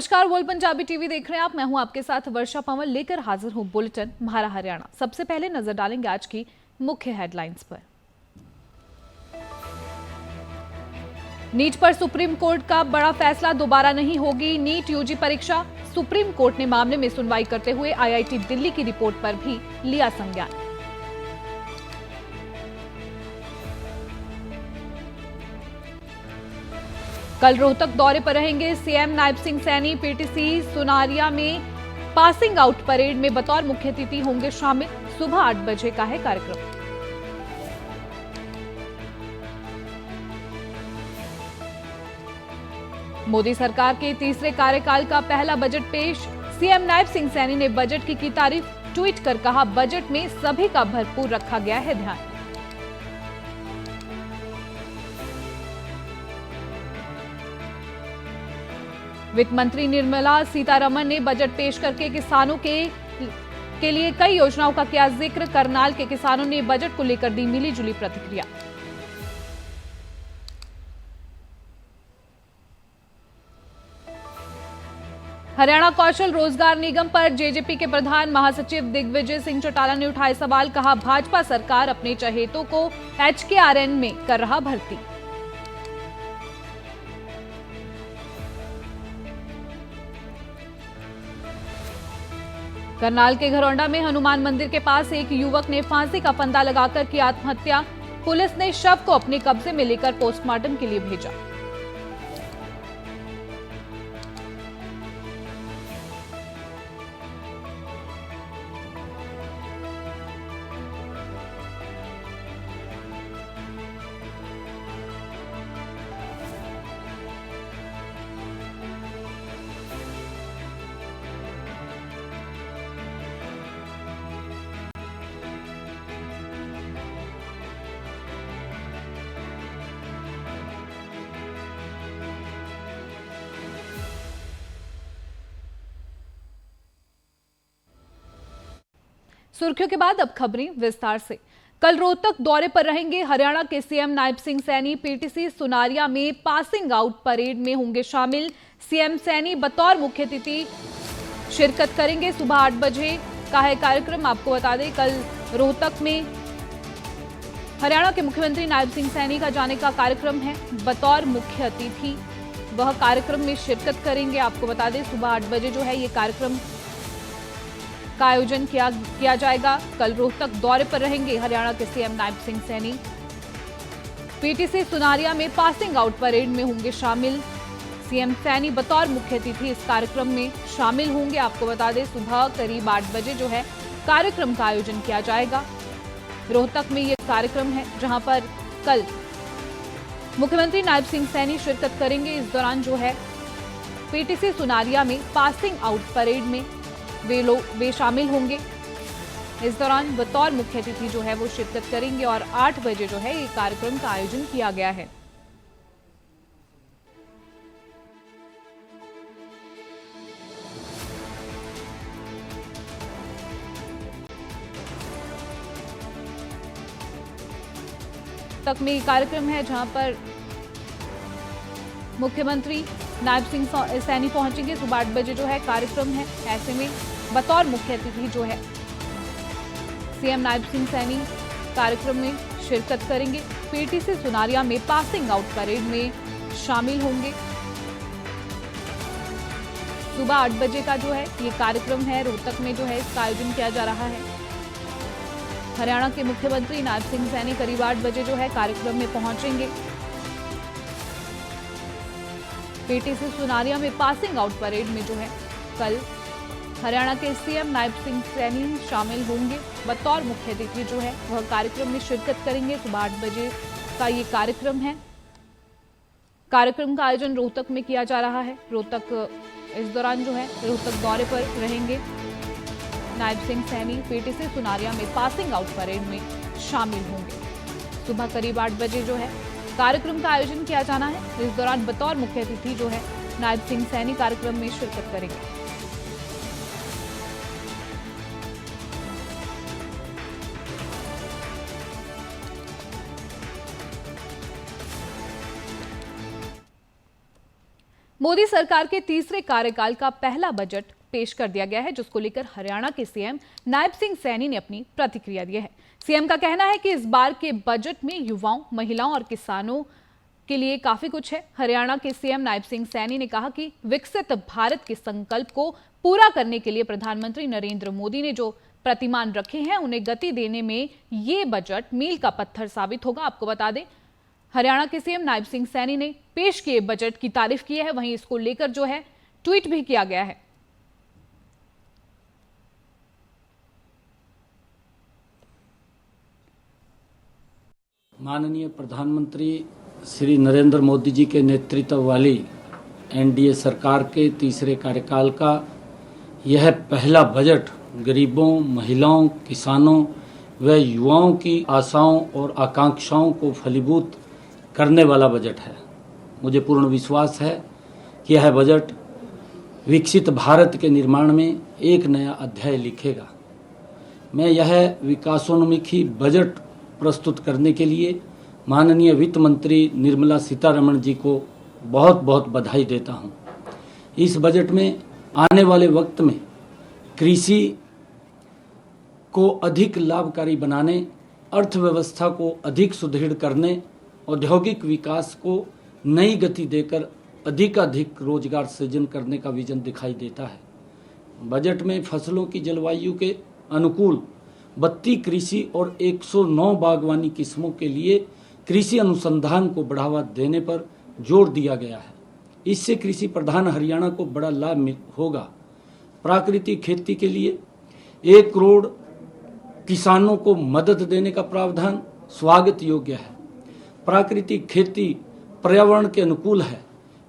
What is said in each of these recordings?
नमस्कार, world Punjabi TV देख रहे हैं आप। मैं हूं आपके साथ वर्षा पंवल, लेकर हाजिर हूं बुलेटिन म्हारा हरियाणा। सबसे पहले नजर डालेंगे आज की मुख्य हेडलाइंस पर। नीट पर सुप्रीम कोर्ट का बड़ा फैसला, दोबारा नहीं होगी नीट यूजी परीक्षा। सुप्रीम कोर्ट ने मामले में सुनवाई करते हुए आईआईटी दिल्ली की रिपोर्ट पर भी लिया संज्ञान। कल रोहतक दौरे पर रहेंगे सीएम नायब सिंह सैनी। पीटीसी सुनारिया में पासिंग आउट परेड में बतौर मुख्य अतिथि होंगे शामिल। सुबह 8 बजे का है कार्यक्रम। मोदी सरकार के तीसरे कार्यकाल का पहला बजट पेश। सीएम नायब सिंह सैनी ने बजट की तारीफ। ट्वीट कर कहा, बजट में सभी का भरपूर रखा गया है ध्यान। वित्त मंत्री निर्मला सीतारमण ने बजट पेश करके किसानों के लिए कई योजनाओं का किया जिक्र। करनाल के किसानों ने बजट को लेकर दी मिली जुली प्रतिक्रिया। हरियाणा कौशल रोजगार निगम पर जेजेपी के प्रधान महासचिव दिग्विजय सिंह चौटाला ने उठाए सवाल। कहा, भाजपा सरकार अपने चहेतों को HKRN में कर रहा भर्ती। करनाल के घरौंडा में हनुमान मंदिर के पास एक युवक ने फांसी का फंदा लगाकर की आत्महत्या। पुलिस ने शव को अपने कब्जे में लेकर पोस्टमार्टम के लिए भेजा। सुर्खियों के बाद अब खबरें विस्तार से। कल रोहतक दौरे पर रहेंगे हरियाणा के सीएम नायब सिंह सैनी। पीटीसी सुनारिया में पासिंग आउट परेड में होंगे शामिल। सीएम सैनी बतौर मुख्य अतिथि शिरकत करेंगे। सुबह 8 बजे का है कार्यक्रम। आपको बता दें, कल रोहतक में हरियाणा के मुख्यमंत्री नायब सिंह सैनी का जाने का कार्यक्रम है। बतौर मुख्य अतिथि वह कार्यक्रम में शिरकत करेंगे। आपको बता दें, सुबह 8 बजे जो है ये कार्यक्रम का आयोजन किया जाएगा। कल रोहतक दौरे पर रहेंगे हरियाणा के सीएम नायब सिंह सैनी। पीटीसी सुनारिया में पासिंग आउट परेड में होंगे शामिल। सीएम सैनी बतौर मुख्य अतिथि इस कार्यक्रम में शामिल होंगे। आपको बता दें, सुबह करीब 8 बजे जो है कार्यक्रम का आयोजन किया जाएगा। रोहतक में यह कार्यक्रम है जहां पर कल मुख्यमंत्री नायब सिंह सैनी शिरकत करेंगे। इस दौरान जो है पीटीसी सुनारिया में पासिंग आउट परेड में वे शामिल होंगे। इस दौरान बतौर मुख्य अतिथि जो है वो शिरकत करेंगे और 8 बजे जो है ये कार्यक्रम का आयोजन किया गया है। तक में ये कार्यक्रम है जहां पर मुख्यमंत्री नायब सिंह सैनी पहुंचेंगे। सुबह 8 बजे जो है कार्यक्रम है। ऐसे में बतौर मुख्य अतिथि जो है सीएम नायब सिंह सैनी कार्यक्रम में शिरकत करेंगे। पीटीसी सुनारिया में पासिंग आउट परेड में शामिल होंगे। सुबह 8 बजे का जो है ये कार्यक्रम है। रोहतक में जो है इसका आयोजन किया जा रहा है। हरियाणा के मुख्यमंत्री नायब सिंह सैनी करीब 8 बजे जो है कार्यक्रम में पहुंचेंगे। पीटीसी सुनारिया में पासिंग आउट परेड में जो है कल हरियाणा के सीएम नायब सिंह सैनी शामिल होंगे। बतौर मुख्य अतिथि जो है वह कार्यक्रम में शिरकत करेंगे। सुबह 8 बजे का ये कार्यक्रम है। कार्यक्रम का आयोजन रोहतक में किया जा रहा है। रोहतक इस दौरान जो है रोहतक दौरे पर रहेंगे नायब सिंह सैनी। पीटीसी सुनारिया में पासिंग आउट परेड में शामिल होंगे। सुबह करीब 8 बजे जो है कार्यक्रम का आयोजन किया जाना है। इस दौरान बतौर मुख्य अतिथि जो है नायब सिंह सैनी कार्यक्रम में शिरकत करेंगे। मोदी सरकार के तीसरे कार्यकाल का पहला बजट पेश कर दिया गया है, जिसको लेकर हरियाणा के सीएम नायब सिंह सैनी ने अपनी प्रतिक्रिया दी है। सीएम का कहना है कि इस बार के बजट में युवाओं, महिलाओं और किसानों के लिए काफी कुछ है। हरियाणा के सीएम नायब सिंह सैनी ने कहा कि विकसित भारत के संकल्प को पूरा करने के लिए प्रधानमंत्री नरेंद्र मोदी ने जो प्रतिमान रखे हैं, उन्हें गति देने में ये बजट मील का पत्थर साबित होगा। आपको बता दें, हरियाणा के सीएम नायब सिंह सैनी ने पेश किए बजट की तारीफ की है, वहीं इसको लेकर जो है ट्वीट भी किया गया है। माननीय प्रधानमंत्री श्री नरेंद्र मोदी जी के नेतृत्व वाली एनडीए सरकार के तीसरे कार्यकाल का यह पहला बजट गरीबों, महिलाओं, किसानों व युवाओं की आशाओं और आकांक्षाओं को फलीभूत करने वाला बजट है। मुझे पूर्ण विश्वास है कि यह बजट विकसित भारत के निर्माण में एक नया अध्याय लिखेगा। मैं यह विकासोन्मुखी बजट प्रस्तुत करने के लिए माननीय वित्त मंत्री निर्मला सीतारमण जी को बहुत बहुत बधाई देता हूं। इस बजट में आने वाले वक्त में कृषि को अधिक लाभकारी बनाने, अर्थव्यवस्था को अधिक सुदृढ़ करने, औद्योगिक विकास को नई गति देकर अधिक रोजगार सृजन करने का विजन दिखाई देता है। बजट में फसलों की जलवायु के अनुकूल 32 कृषि और 109 बागवानी किस्मों के लिए कृषि अनुसंधान को बढ़ावा देने पर जोर दिया गया है। इससे कृषि प्रधान हरियाणा को बड़ा लाभ होगा। प्राकृतिक खेती के लिए 1 करोड़ किसानों को मदद देने का प्रावधान स्वागत योग्य है। प्राकृतिक खेती पर्यावरण के अनुकूल है।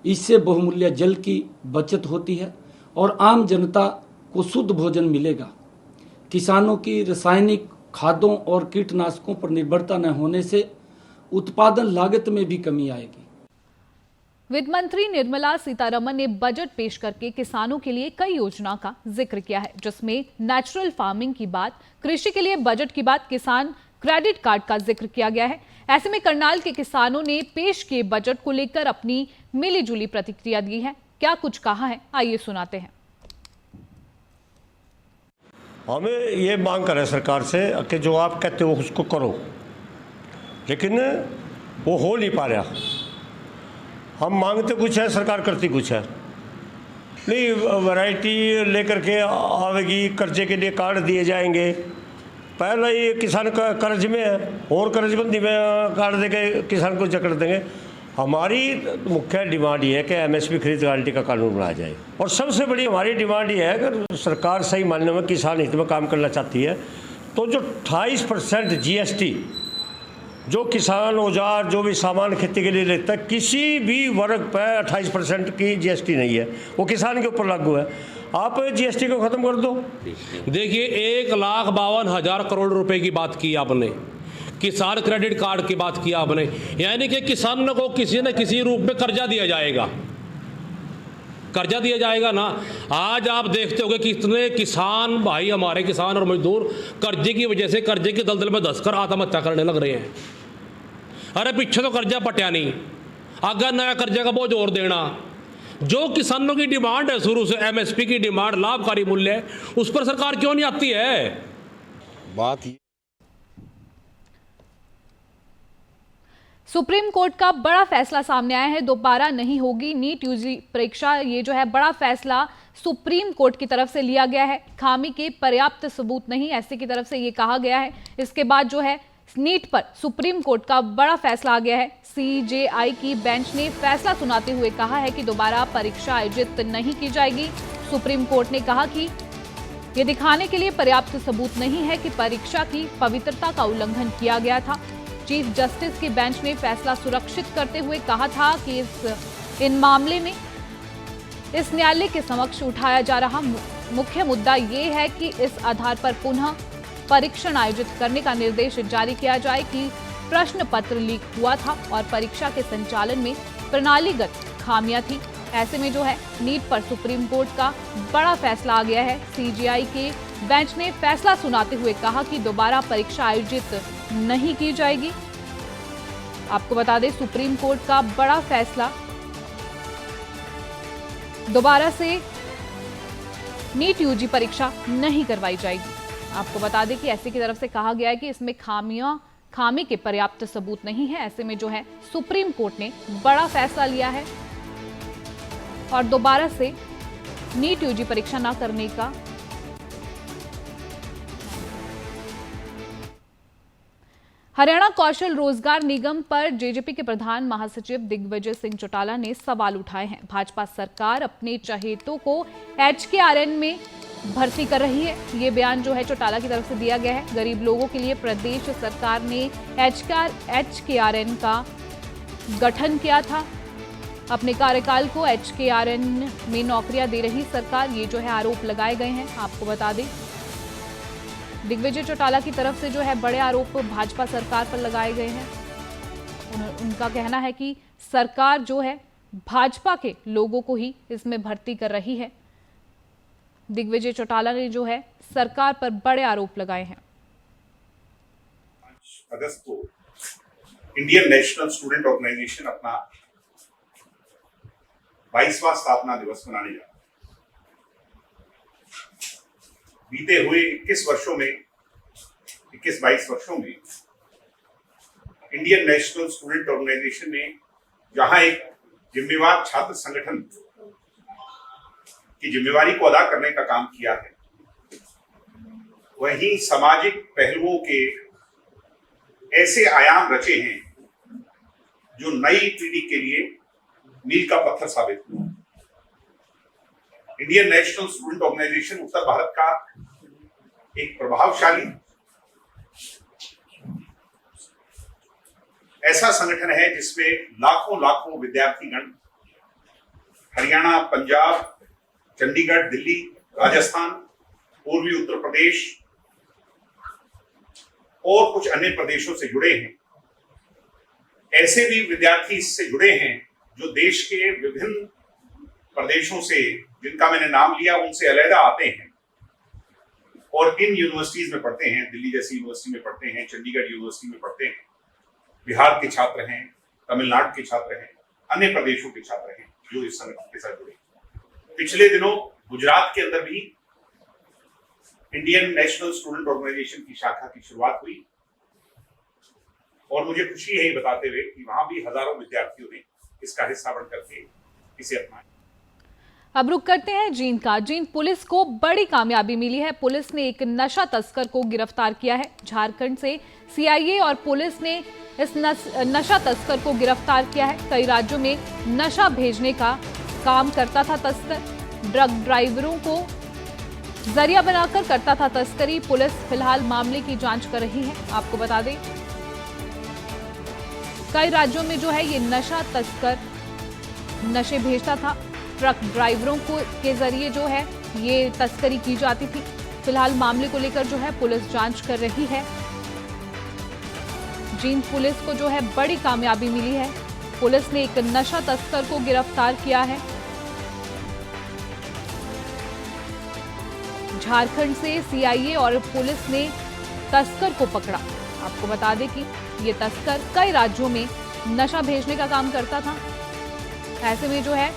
इससे बहुमूल्य जल की बचत होती है और आम जनता को शुद्ध भोजन मिलेगा। किसानों की रासायनिक खादों और कीटनाशकों पर निर्भरता न होने से उत्पादन लागत में भी कमी आएगी। वित्त मंत्री निर्मला सीतारमण ने बजट पेश करके किसानों के लिए कई योजनाओं का जिक्र किया है, जिसमें नेचुरल फार्मिंग की बात, कृषि के लिए बजट की बात, किसान क्रेडिट कार्ड का जिक्र किया गया है। ऐसे में करनाल के किसानों ने पेश किए बजट को लेकर अपनी मिलीजुली प्रतिक्रिया दी है। क्या कुछ कहा है, आइए सुनाते हैं। हमें ये मांग करें सरकार से कि जो आप कहते हो उसको करो, लेकिन वो हो नहीं पा रहा। हम मांगते कुछ है, सरकार करती कुछ है। नहीं, वैरायटी लेकर के आवेगी, कर्जे के लिए कार्ड दिए जाएंगे। पहले ही किसान का कर्ज में है और कर्जबंदी में कार्ड देके किसान को जकड़ देंगे। हमारी मुख्य डिमांड ये है कि एमएसपी खरीद गारंटी का कानून बनाया जाए, और सबसे बड़ी हमारी डिमांड ये है कि सरकार सही मानने में किसान हित में काम करना चाहती है तो जो 28% जीएसटी जो किसान औजार जो भी सामान खेती के लिए लेता है, किसी भी वर्ग पर 28% की जीएसटी नहीं है, वो किसान के ऊपर लागू है। आप जीएसटी को खत्म कर दो। देखिए, 1,52,000 करोड़ रुपए की बात की आपने, किसान क्रेडिट कार्ड की बात की आपने, यानी कि किसानों को किसी न किसी रूप में कर्जा दिया जाएगा। कर्जा दिया जाएगा ना। आज आप देखते होंगे कितने किसान भाई, हमारे किसान और मजदूर कर्जे की वजह से कर्जे के दलदल में धंसकर आत्महत्या करने लग रहे हैं। अरे पीछे तो कर्जा पटिया नहीं, आगे नया कर्जे का बोझ और देना। जो किसानों की डिमांड है शुरू से, एमएसपी की डिमांड, लाभकारी मूल्य, उस पर सरकार क्यों नहीं आती है? बात सुप्रीम कोर्ट का बड़ा फैसला सामने आया है। दोबारा नहीं होगी नीट यूजी परीक्षा। ये जो है बड़ा फैसला सुप्रीम कोर्ट की तरफ से लिया गया है। खामी के पर्याप्त सबूत नहीं, ऐसे की तरफ से ये कहा गया है। इसके बाद जो है नीट पर सुप्रीम कोर्ट का बड़ा फैसला आ गया है। सीजेआई की बेंच ने फैसला सुनाते हुए कहा है कि दोबारा परीक्षा आयोजित नहीं की जाएगी। सुप्रीम कोर्ट ने कहा कि ये दिखाने के लिए पर्याप्त सबूत नहीं है कि परीक्षा की पवित्रता का उल्लंघन किया गया था। चीफ जस्टिस की बेंच ने फैसला सुरक्षित करते हुए कहा था कि इन मामले में इस न्यायालय के समक्ष उठाया जा रहा मुख्य मुद्दा ये है कि इस आधार पर पुनः परीक्षण आयोजित करने का निर्देश जारी किया जाए कि प्रश्न पत्र लीक हुआ था और परीक्षा के संचालन में प्रणालीगत खामियां थी। ऐसे में जो है नीट पर सुप्रीम कोर्ट का बड़ा फैसला आ गया है। सीजेआई के बेंच ने फैसला सुनाते हुए कहा कि दोबारा परीक्षा आयोजित नहीं की जाएगी। आपको बता दें, सुप्रीम कोर्ट का बड़ा फैसला दोबारा से नीट यूजी परीक्षा नहीं करवाई जाएगी। आपको बता दें कि एससी की तरफ से कहा गया है कि इसमें खामी के पर्याप्त सबूत नहीं है। ऐसे में जो है सुप्रीम कोर्ट ने बड़ा फैसला लिया है और दोबारा से नीट यूजी परीक्षा ना करने का हरियाणा कौशल रोजगार निगम पर जेजेपी के प्रधान महासचिव दिग्विजय सिंह चौटाला ने सवाल उठाए हैं। भाजपा सरकार अपने चहेतों को HKRN में भर्ती कर रही है। ये बयान जो है चौटाला की तरफ से दिया गया है। गरीब लोगों के लिए प्रदेश सरकार ने HKRN का गठन किया था। अपने कार्यकाल को HKRN में नौकरियां दे रही सरकार, ये जो है आरोप लगाए गए हैं। आपको बता दें दिग्विजय चौटाला की तरफ से जो है बड़े आरोप भाजपा सरकार पर लगाए गए हैं। उनका कहना है कि सरकार जो है भाजपा के लोगों को ही इसमें भर्ती कर रही है। दिग्विजय चौटाला ने जो है सरकार पर बड़े आरोप लगाए हैं। 5 अगस्त को इंडियन नेशनल स्टूडेंट ऑर्गेनाइजेशन अपना 22वां स्थापना दिवस मनाने जा रहा है। बीते हुए 21-22 वर्षों में इंडियन नेशनल स्टूडेंट ऑर्गेनाइजेशन ने जहां एक जिम्मेवार छात्र संगठन की जिम्मेवारी को अदा करने का काम किया है, वहीं सामाजिक पहलुओं के ऐसे आयाम रचे हैं जो नई पीढ़ी के लिए मील का पत्थर साबित हुआ। इंडियन नेशनल स्टूडेंट ऑर्गेनाइजेशन उत्तर भारत का एक प्रभावशाली ऐसा संगठन है जिसमें लाखों विद्यार्थीगण हरियाणा, पंजाब, चंडीगढ़, दिल्ली, राजस्थान, पूर्वी उत्तर प्रदेश और कुछ अन्य प्रदेशों से जुड़े हैं। ऐसे भी विद्यार्थी इससे जुड़े हैं जो देश के विभिन्न प्रदेशों से, जिनका मैंने नाम लिया, उनसे अलग आते हैं और इन यूनिवर्सिटीज में पढ़ते हैं। दिल्ली जैसी यूनिवर्सिटी में पढ़ते हैं, चंडीगढ़ यूनिवर्सिटी में पढ़ते हैं, बिहार के छात्र हैं, तमिलनाडु के छात्र हैं, अन्य प्रदेशों के छात्र हैं जो इस संगठन के साथ जुड़े। पिछले दिनों गुजरात के अंदर भी इंडियन नेशनल स्टूडेंट ऑर्गेनाइजेशन की शाखा की शुरुआत हुई और मुझे खुशी है ये बताते हुए कि वहां भी हजारों विद्यार्थियों ने इसका हिस्सा बन करके इसे अपनाया। अब रुक करते हैं जींद का। जींद पुलिस को बड़ी कामयाबी मिली है। पुलिस ने एक नशा तस्कर को गिरफ्तार किया है। झारखंड से CIA और पुलिस ने इस नशा तस्कर को गिरफ्तार किया है। कई राज्यों में नशा भेजने का काम करता था तस्कर। ड्रग ड्राइवरों को जरिया बनाकर करता था तस्करी। पुलिस फिलहाल मामले की जांच कर रही है। आपको बता दें कई राज्यों में जो है ये नशा तस्कर नशे भेजता था। ट्रक ड्राइवरों को के जरिए जो है ये तस्करी की जाती थी। फिलहाल मामले को लेकर जो है पुलिस जांच कर रही है। जींद पुलिस को जो है बड़ी कामयाबी मिली है। पुलिस ने एक नशा तस्कर को गिरफ्तार किया है। झारखंड से CIA और पुलिस ने तस्कर को पकड़ा। आपको बता दें कि ये तस्कर कई राज्यों में नशा भेजने का काम करता था। ऐसे में जो है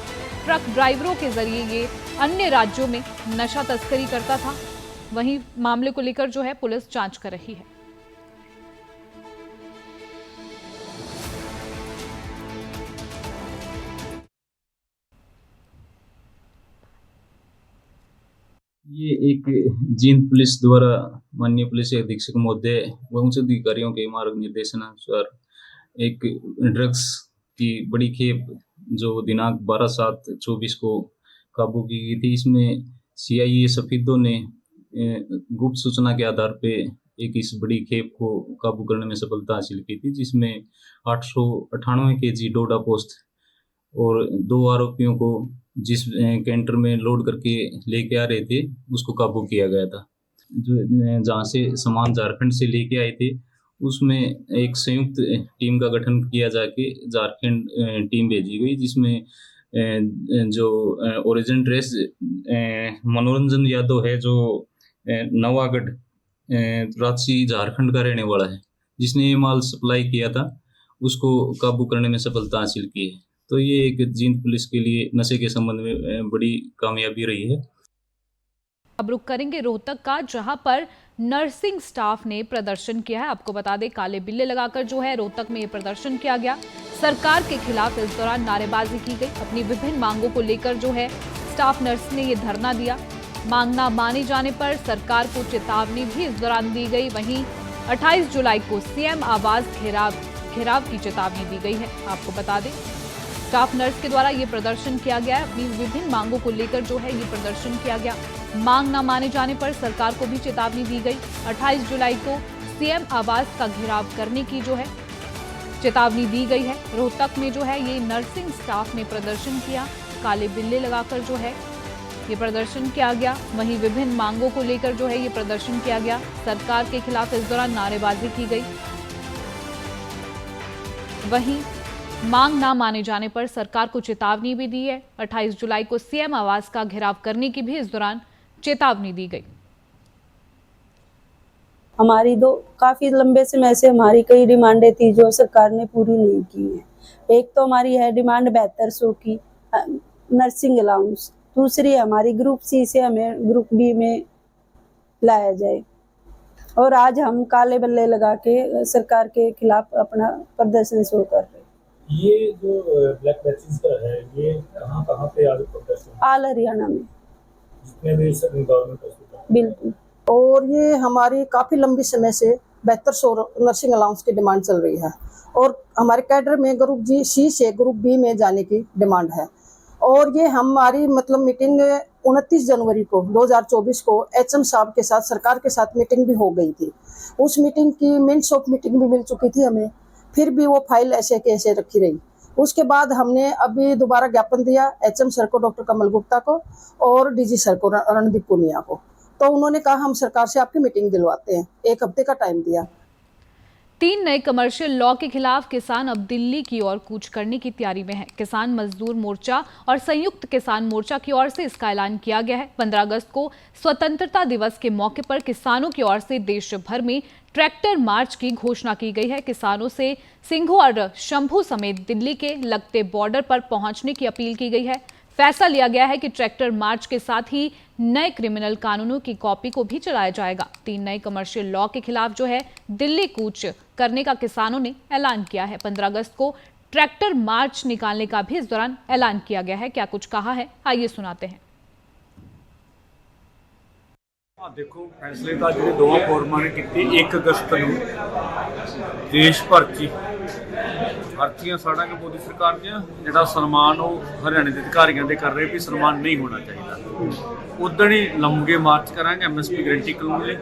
ट्रक ड्राइवरों के जरिए ये अन्य राज्यों में नशा तस्करी करता था। वहीं मामले को लेकर जो है पुलिस जांच कर रही है। ये एक जींद पुलिस द्वारा माननीय पुलिस अधीक्षक महोदय व उच्च अधिकारियों के मार्ग निर्देशनानुसार एक ड्रग्स की बड़ी खेप जो दिनांक 12/7/24 को काबू की गई थी। इसमें CIA सफीदों ने गुप्त सूचना के आधार पे एक इस बड़ी खेप को काबू करने में सफलता हासिल की थी, जिसमें 898 kg डोडा पोस्त और 2 आरोपियों को जिस कैंटर में लोड करके लेके आ रहे थे उसको काबू किया गया था। जो जहाँ से सामान झारखंड से लेके आए थे उसमें एक संयुक्त टीम का गठन किया जाके झारखंड टीम भेजी गई, जिसमें जो ओरिजिन ट्रेस मनोरंजन यादव है जो नवागढ़ रांची झारखंड का रहने वाला है, जिसने ये माल सप्लाई किया था, उसको काबू करने में सफलता हासिल की है। तो ये एक जींद पुलिस के लिए नशे के संबंध में बड़ी कामयाबी रही है। अब रुक करेंगे रोहतक का, जहां पर नर्सिंग स्टाफ ने प्रदर्शन किया है। आपको बता दें, काले बिल्ले लगाकर जो है रोहतक में ये प्रदर्शन किया गया। सरकार के खिलाफ इस दौरान नारेबाजी की गई। अपनी विभिन्न मांगों को लेकर जो है स्टाफ नर्स ने ये धरना दिया। मांग न माने जाने पर सरकार को चेतावनी भी इस दौरान दी गई। वहीं 28 जुलाई को सीएम आवास घेराव की चेतावनी दी गई है। आपको बता दें, स्टाफ नर्स के द्वारा ये प्रदर्शन किया गया है। अपनी विभिन्न मांगों को लेकर जो है ये प्रदर्शन किया गया। मांग न माने जाने पर सरकार को भी चेतावनी दी गई। 28 जुलाई को सीएम आवास का घेराव करने की जो है चेतावनी दी गई है। रोहतक में जो है ये नर्सिंग स्टाफ ने प्रदर्शन किया। काले बिल्ले लगाकर जो है ये प्रदर्शन किया गया। वहीं विभिन्न मांगों को लेकर जो है ये प्रदर्शन किया गया। सरकार के खिलाफ इस दौरान नारेबाजी की गई। वहीं मांग ना माने जाने पर सरकार को चेतावनी भी दी है। 28 जुलाई को सीएम आवास का घेराव करने की भी इस दौरान चेतावनी दी गई। हमारी काफी लंबे समय से हमारी कई डिमांडें थी जो सरकार ने पूरी नहीं की है। एक तो हमारी है डिमांड 7200 की नर्सिंग अलाउंस। दूसरी हमारी ग्रुप सी से हमें ग्रुप बी में लाया जाए। और आज हम काले बल्ले लगा के सरकार के खिलाफ अपना प्रदर्शन शुरू कर रहे हैं। ये जो ब्लैक बैचेस का है, ये कहाँ पे आज प्रदर्शन? ऑल हरियाणा में जितने भी गवर्नमेंट हॉस्पिटल। बिल्कुल। और ये हमारी काफ़ी लंबी समय से 7200 नर्सिंग अलाउंस की डिमांड चल रही है। और हमारे कैडर में ग्रुप जी सी से ग्रुप बी में जाने की डिमांड है। और ये हमारी मतलब मीटिंग 29 जनवरी को 2024 को एचएम साहब के साथ सरकार के साथ मीटिंग भी हो गई थी। उस मीटिंग की मिनट्स ऑफ मीटिंग भी मिल चुकी थी हमें, फिर भी वो फाइल ऐसे के ऐसे रखी रही। उसके बाद हमने अभी दोबारा ज्ञापन दिया एचएम सर को, डॉक्टर कमल गुप्ता को, और डीजी सर को, रणदीप पुनिया को। तो उन्होंने कहा हम सरकार से आपकी मीटिंग दिलवाते हैं। 1 हफ्ते का टाइम दिया। 3 नए कमर्शियल लॉ के खिलाफ किसान अब दिल्ली की ओर कूच करने की तैयारी में है। किसान मजदूर मोर्चा और संयुक्त किसान मोर्चा की ओर से इसका ऐलान किया गया है। 15 अगस्त को स्वतंत्रता दिवस के मौके पर किसानों की ओर से देश भर में ट्रैक्टर मार्च की घोषणा की गई है। किसानों से सिंघू और शंभू समेत दिल्ली के लगते बॉर्डर पर पहुंचने की अपील की गई है। फैसला लिया गया है कि ट्रैक्टर मार्च के साथ ही नए क्रिमिनल कानूनों की कॉपी को भी चलाया जाएगा। 3 नए कमर्शियल लॉ के खिलाफ जो है दिल्ली कूच करने का किसानों ने ऐलान किया है। 15 अगस्त को ट्रैक्टर मार्च निकालने का भी इस दौरान ऐलान किया गया है। क्या कुछ कहा है, आइए सुनाते हैं। देखो फैसले का जो दोवां फोरमां ने कीते 1 अगस्त ਨੂੰ देश भर की भर्तियां साड़ा के मोदी सरकार ਦੀਆਂ ਜਿਹੜਾ ਸਨਮਾਨ ਉਹ ਹਰਿਆਣੇ ਦੇ ਅਧਿਕਾਰੀਆਂ ਦੇ ਕਰ ਰਹੇ ਵੀ ਸਨਮਾਨ ਨਹੀਂ ਹੋਣਾ ਚਾਹੀਦਾ। ਉਦੋਂ ਹੀ ਲੰਬੇ ਮਾਰਚ ਕਰਾਂਗੇ ਐਮਐਸਪੀ ਗਰੰਟੀ ਕਾਨੂੰਨ ਲਈ।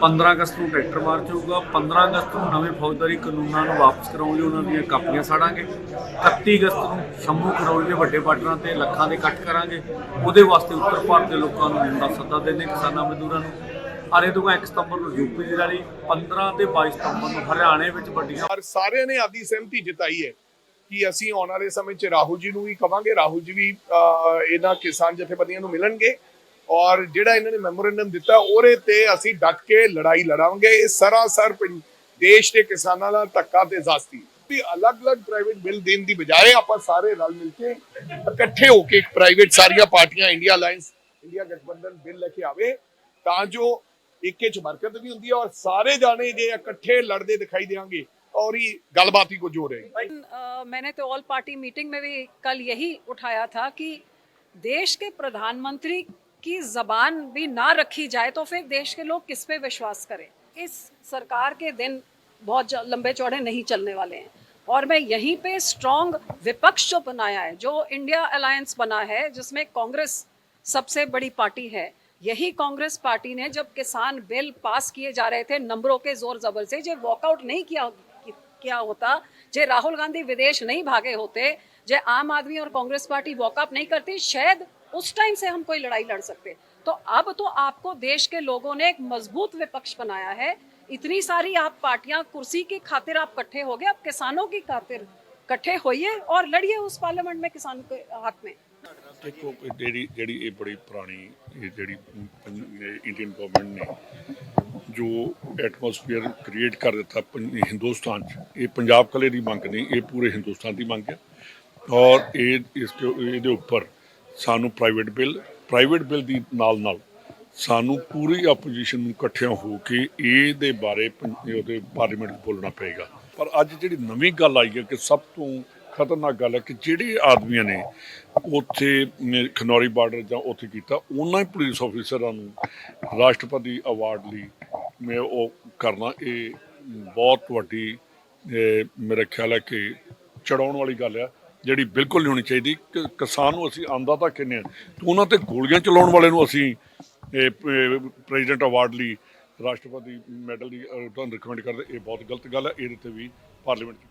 15 ਅਗਸਤ ਨੂੰ ਟਰੈਕਟਰ ਮਾਰਚ ਹੋਊਗਾ। 15 ਅਗਸਤ ਨੂੰ ਨਵੇਂ ਫੌਜਦਾਰੀ ਕਾਨੂੰਨਾਂ ਨੂੰ ਵਾਪਸ ਕਰਾਉਣ ਲਈ ਉਹਨਾਂ ਦੀਆਂ ਕਾਪੀਆਂ ਸਾੜਾਂਗੇ। 31 ਅਗਸਤ ਨੂੰ ਸ਼ੰਭੂ ਕਰੌਲੀ ਦੇ ਵੱਡੇ ਬਾਰਡਰਾਂ ਤੇ ਲੱਖਾਂ ਦੇ ਇਕੱਠ ਕਰਾਂਗੇ। ਉਹਦੇ ਵਾਸਤੇ ਉੱਤਰ ਭਾਰਤ ਦੇ ਲੋਕਾਂ ਨੂੰ ਮਿਲਣ ਦਾ ਸੱਦਾ ਦੇਣੇ ਕਿਸਾਨਾਂ ਮਜ਼ਦੂਰਾਂ ਨੂੰ। ਅਰੇ ਤੋਂ 1 ਸਤੰਬਰ ਨੂੰ ਯੂਪੀ ਦੀ ਰੈਲੀ, 15 ਤੇ 22 ਸਤੰਬਰ ਨੂੰ ਹਰਿਆਣੇ ਵਿੱਚ ਵੱਡੀਆਂ। ਪਰ ਸਾਰਿਆਂ ਨੇ ਆਪਦੀ ਸਹਿਮਤੀ ਜਤਾਈ ਹੈ ਕਿ ਅਸੀਂ ਆਉਣ ਵਾਲੇ ਸਮੇਂ 'ਚ ਰਾਹੁਲ ਜੀ ਨੂੰ ਵੀ ਕਵਾਂਗੇ। ਰਾਹੁਲ ਜੀ ਵੀ ਇਹਨਾਂ ਕਿਸਾਨ ਜਥੇਬੰਦੀਆਂ ਨੂੰ ਮਿਲਣਗੇ ਔਰ ਜਿਹੜਾ ਇਹਨਾਂ ਨੇ ਮੈਮੋਰੈਂਡਮ ਦਿੱਤਾ ਉਹਦੇ ਤੇ ਅਸੀਂ ਡਟ ਕੇ ਲੜਾਈ ਲੜਾਂਗੇ। ਇਹ ਸਰਾਸਰ ਦੇਸ਼ ਦੇ ਕਿਸਾਨਾਂ ਦਾ ਧੱਕਾ ਤੇ ਜ਼ਾਸਤੀ ਵੀ ਅਲੱਗ-ਅਲੱਗ ਪ੍ਰਾਈਵੇਟ ਬਿੱਲ ਦੇਣ ਦੀ ਬਜਾਏ ਆਪਾਂ ਸਾਰੇ ਰਲ ਮਿਲ ਕੇ ਇਕੱਠੇ ਹੋ ਕੇ ਇੱਕ ਪ੍ਰਾਈਵੇਟ ਸਾਰੀਆਂ ਪਾਰਟੀਆਂ ਇੰਡੀਆ ਅਲਾਈਅੰਸ ਇੰਡੀਆ ਗਠਬੰਧਨ ਬਿੱਲ ਲੈ ਕੇ ਆਵੇ ਤਾਂ ਜੋ ਇੱਕ ਚ ਬਰਕਤ भी होती है और सारे जाने जे इकट्ठे लड़ते दिखाई देंगे और ही गलबात ही कुछ हो रही। मैंने तो ऑल पार्टी मीटिंग में भी कल यही उठाया था कि देश के प्रधानमंत्री की जबान भी ना रखी जाए तो फिर देश के लोग किस पे विश्वास करें। इस सरकार के दिन बहुत लंबे चौड़े नहीं चलने वाले हैं और मैं यहीं पे स्ट्रॉन्ग विपक्ष जो बनाया है, जो इंडिया अलायंस बना है जिसमें कांग्रेस सबसे बड़ी पार्टी है, यही कांग्रेस पार्टी ने जब किसान बिल पास किए जा रहे थे नंबरों के जोर जबर से, जे वॉकआउट नहीं किया होता, जे राहुल गांधी विदेश नहीं भागे होते, जे आम आदमी और कांग्रेस पार्टी वॉकआउट नहीं करती, शायद उस टाइम से हम कोई लड़ाई लड़ सकते। तो अब तो आपको देश के लोगों ने एक मजबूत विपक्ष बनाया है। इतनी सारी आप पार्टियां कुर्सी की खातिर आप इकट्ठे हो गए, अब किसानों की खातिर इकट्ठे होइए और लड़िए उस पार्लियामेंट में किसान के हक में। देखो ਜਿਹੜੀ ਇਹ ਬੜੀ ਪੁਰਾਣੀ ਇਹ ਜਿਹੜੀ ਇੰਡੀਅਨ ਗਵਰਨਮੈਂਟ ਨੇ ਜੋ ਐਟਮੋਸਫੀਅਰ ਕ੍ਰੀਏਟ ਕਰ ਦਿੱਤਾ ਹਿੰਦੁਸਤਾਨ 'ਚ, ਇਹ ਪੰਜਾਬ ਕਲੇ ਦੀ ਮੰਗ ਨਹੀਂ, ਇਹ ਪੂਰੇ ਹਿੰਦੁਸਤਾਨ ਦੀ ਮੰਗ ਹੈ। ਔਰ ਇਹਦੇ ਉੱਪਰ ਸਾਨੂੰ ਪ੍ਰਾਈਵੇਟ ਬਿੱਲ ਦੀ ਨਾਲ ਸਾਨੂੰ ਪੂਰੀ ਆਪੋਜੀਸ਼ਨ ਨੂੰ ਇਕੱਠਿਆਂ ਹੋ ਕੇ ਇਹਦੇ ਬਾਰੇ ਉਹਦੇ ਪਾਰਲੀਮੈਂਟ 'ਚ ਬੋਲਣਾ ਪਏਗਾ। ਪਰ ਅੱਜ ਜਿਹੜੀ ਨਵੀਂ ਗੱਲ ਆਈ ਹੈ ਕਿ ਸਭ ਤੋਂ ਖਤਰਨਾਕ ਗੱਲ ਹੈ ਕਿ ਜਿਹੜੇ ਆਦਮੀਆਂ ਨੇ ਉੱਥੇ ਖਨੌਰੀ ਬਾਰਡਰ ਜਾਂ ਉੱਥੇ ਕੀਤਾ, ਉਹਨਾਂ ਹੀ ਪੁਲਿਸ ਆਫੀਸਰਾਂ ਨੂੰ ਰਾਸ਼ਟਰਪਤੀ ਅਵਾਰਡ ਲਈ ਮੈਂ ਉਹ ਕਰਨਾ, ਇਹ ਬਹੁਤ ਵੱਡੀ ਮੇਰਾ ਖਿਆਲ ਹੈ ਕਿ ਚੜਾਉਣ ਵਾਲੀ ਗੱਲ ਆ, ਜਿਹੜੀ ਬਿਲਕੁਲ ਨਹੀਂ ਹੋਣੀ ਚਾਹੀਦੀ। ਕਿ ਕਿਸਾਨ ਨੂੰ ਅਸੀਂ ਆਂਦਾ ਤਾਂ ਕਿੰਨੇ ਤੇ ਉਹਨਾਂ ਤੇ ਗੋਲੀਆਂ ਚਲਾਉਣ ਵਾਲੇ ਨੂੰ ਅਸੀਂ ਪ੍ਰੈਜ਼ੀਡੈਂਟ ਅਵਾਰਡ ਲਈ ਰਾਸ਼ਟਰਪਤੀ ਮੈਡਲ ਦੀ ਤੁਹਾਨੂੰ ਰਿਕਮੈਂਡ ਕਰਦੇ, ਇਹ बहुत गलत गल है। ਇਹਦੇ ਤੇ ਵੀ पार्लियामेंट की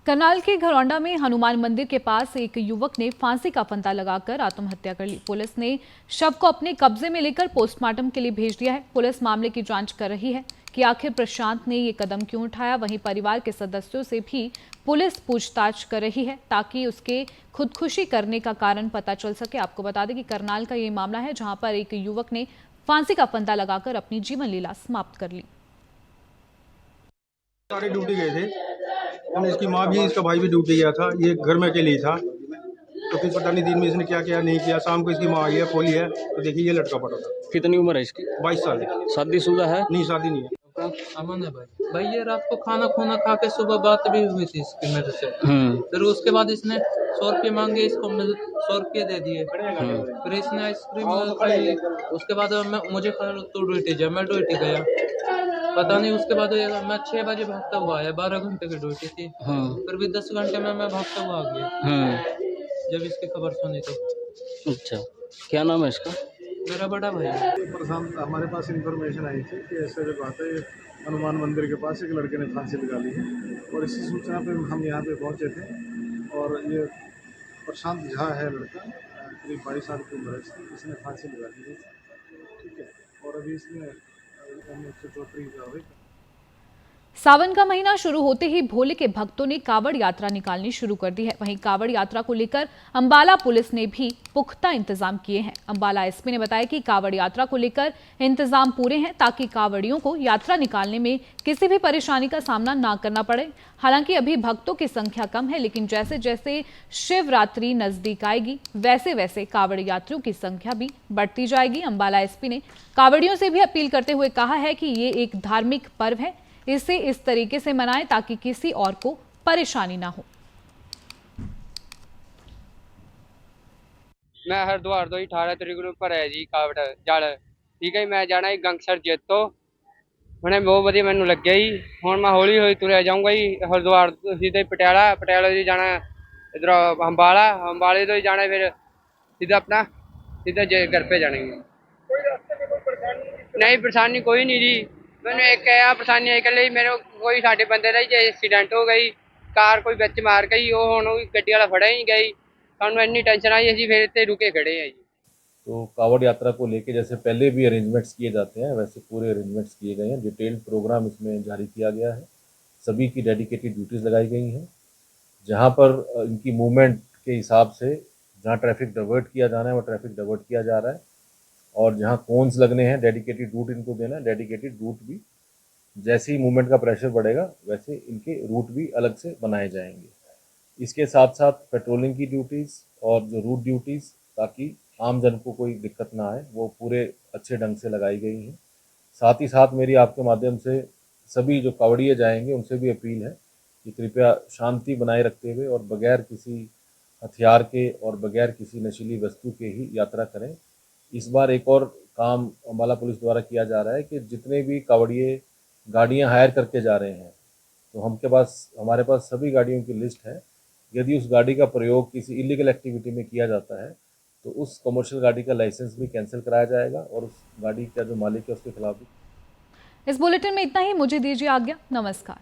करनाल के घरौंडा में हनुमान मंदिर के पास एक युवक ने फांसी का फंदा लगाकर आत्महत्या कर ली। पुलिस ने शव को अपने कब्जे में लेकर पोस्टमार्टम के लिए भेज दिया है। पुलिस मामले की जांच कर रही है कि आखिर प्रशांत ने ये कदम क्यों उठाया। वहीं परिवार के सदस्यों से भी पुलिस पूछताछ कर रही है ताकि उसके खुदकुशी करने का कारण पता चल सके। आपको बता दें कि करनाल का ये मामला है जहां पर एक युवक ने फांसी का फंदा लगाकर अपनी जीवन लीला समाप्त कर ली। सारे ड्यूटी गए थे, इसकी माँ भी इसका भाई भी ड्यूटी गया था, ये घर में अकेले ही था। तो फिर पता नहीं दिन में इसने क्या किया नहीं किया। शाम को इसकी माँ आई है, खोली है तो देखिए ये लटका पड़ा था। कितनी उम्र है इसकी? 22 साल। शादीशुदा है? नहीं, शादी नहीं है। अमन है भाई ये रात को खाना खा के सुबह बात भी हुई थी इसकी मेरे से। फिर उसके बाद इसने 100 रुपये मांगे, इसको 100 रुपये दे दिए। फिर इसने आइसक्रीम खाई। उसके बाद मुझे तो ड्यूटी जा, मैं ड्यूटी गया, पता नहीं उसके बाद मैं 6 बजे भागता हुआ आया, 12 घंटे की ड्यूटी थी। फिर भी 10 घंटे में मैं भागता हुआ आ गया जब इसकी खबर सुनी तो। अच्छा, क्या नाम है इसका? मेरा बड़ा भाई। प्रशांत, हमारे पास इंफॉर्मेशन आई थी कि ऐसे बात है, हनुमान मंदिर के पास एक लड़के ने फांसी लगा ली है और इसी सूचना पे हम यहाँ पे पहुँचे थे। और ये प्रशांत झा है लड़का, करीब 22 साल की उम्र है, इसने फांसी लगा ली है। ठीक है, और अभी इसमें 134 का हुई। सावन का महीना शुरू होते ही भोले के भक्तों ने कावड़ यात्रा निकालनी शुरू कर दी है। वहीं कावड़ यात्रा को लेकर अंबाला पुलिस ने भी पुख्ता इंतजाम किए हैं। अंबाला एसपी ने बताया कि कावड़ यात्रा को लेकर इंतजाम पूरे हैं ताकि कावड़ियों को यात्रा निकालने में किसी भी परेशानी का सामना ना करना पड़े। हालांकि अभी भक्तों की संख्या कम है, लेकिन जैसे जैसे शिवरात्रि नजदीक आएगी वैसे वैसे कावड़ यात्रियों की संख्या भी बढ़ती जाएगी। अंबाला एसपी ने कावड़ियों से भी अपील करते हुए कहा है कि ये एक धार्मिक पर्व है, इसे इस तरीके से मनाएं ताकि किसी और को परेशानी ना हो। मैं हरिद्वार तो 18 तरीक ਨੂੰ ਭਰਿਆ ਜੀ ਕਾਵੜ ਜਲ। ਠੀਕ ਹੈ ਜੀ, ਮੈਂ ਜਾਣਾ ਜੀ ਗੰਗਸਰ ਜੇਤੋ। ਹੁਣੇ ਬਹੁਤ ਵਧੀਆ ਮੈਨੂੰ ਲੱਗਿਆ ਜੀ। ਹੁਣ ਮੈਂ ਹੌਲੀ ਹੌਲੀ ਤੁਰਿਆ ਜਾਊਂਗਾ ਜੀ ਹਰਿद्वार ਤੋਂ ਸਿੱਧਾ ਪਟਿਆਲਾ ਦੀ ਜਾਣਾ, ਇਧਰ ਅੰਬਾਲੇ ਤੋਂ ਹੀ ਜਾਣਾ, ਫਿਰ ਸਿੱਧਾ ਆਪਣਾ ਸਿੱਧਾ घर पे जाना जी। नहीं परेशानी कोई नहीं जी। मैंने एक परेशानी इकले मेरे कोई साढ़े बंदे का ही एक्सीडेंट हो गई, कार कोई बिच मार गई, वो हुण गड्डी वाला फड़िया ही गई। सानू इन्नी टेंशन आई, असीं फिर इत्थे रुके खड़े हैं जी। तो कावड़ यात्रा को लेके जैसे पहले भी अरेंजमेंट्स किए जाते हैं वैसे पूरे अरेंजमेंट्स किए गए हैं। डिटेल्ड प्रोग्राम इसमें जारी किया गया है। सभी की डेडिकेटेड ड्यूटीज़ लगाई गई हैं। जहाँ पर इनकी मूवमेंट के हिसाब से जहाँ ट्रैफिक डाइवर्ट किया जाना है वो ट्रैफिक डाइवर्ट किया जा रहा है, और जहाँ कोन्स लगने हैं डेडिकेटेड रूट इनको देना है। डेडिकेटेड रूट भी जैसे ही मूवमेंट का प्रेशर बढ़ेगा वैसे इनके रूट भी अलग से बनाए जाएंगे। इसके साथ साथ पेट्रोलिंग की ड्यूटीज़ और जो रूट ड्यूटीज़, ताकि आम जन को कोई दिक्कत ना आए, वो पूरे अच्छे ढंग से लगाई गई हैं। साथ ही साथ मेरी आपके माध्यम से सभी जो कावड़िए जाएंगे उनसे भी अपील है कि कृपया शांति बनाए रखते हुए और बगैर किसी हथियार के और बगैर किसी नशीली वस्तु के ही यात्रा करें। इस बार एक और काम अंबाला पुलिस द्वारा किया जा रहा है कि जितने भी कावड़िए गाड़ियां हायर करके जा रहे हैं, तो हमारे पास सभी गाड़ियों की लिस्ट है। यदि उस गाड़ी का प्रयोग किसी इलीगल एक्टिविटी में किया जाता है तो उस कमर्शियल गाड़ी का लाइसेंस भी कैंसिल कराया जाएगा और उस गाड़ी का जो मालिक है उसके खिलाफ भी। इस बुलेटिन में इतना ही। मुझे दीजिए आज्ञा। नमस्कार।